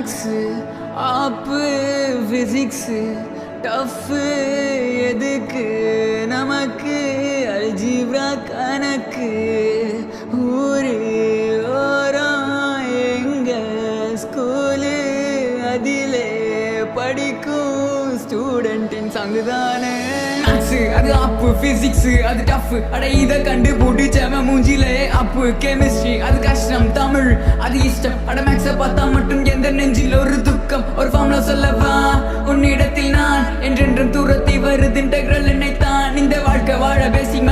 maths ஆப்பு physics tough எதுக்கு நமக்கு algebra கணக்கு ஊரு ஓரம் எங்க ஸ்கூலு அதிலே படிக்கும் ஸ்டூடெண்ட்டின் சங்குதானே மேக்ஸு அது அப்பு ஃபிசிக்ஸு அது டஃப்பு அட இதை கண்டு போட்டுச்சவ மூஞ்சிலே அப்பு கெமிஸ்ட்ரி அது கஷ்டம் தமிழ் அது இஷ்டம் அட மேக்ஸை பார்த்தா மட்டும் எந்த நெஞ்சில் ஒரு துக்கம் ஒரு ஃபார்ம்ல சொல்லவா உன்னிடத்தில் நான் என்றென்றும் தூரத்தை வருது இன்டெக்ரல் என்னைத்தான் இந்த வாழ்க்கை வாழ பேசிக்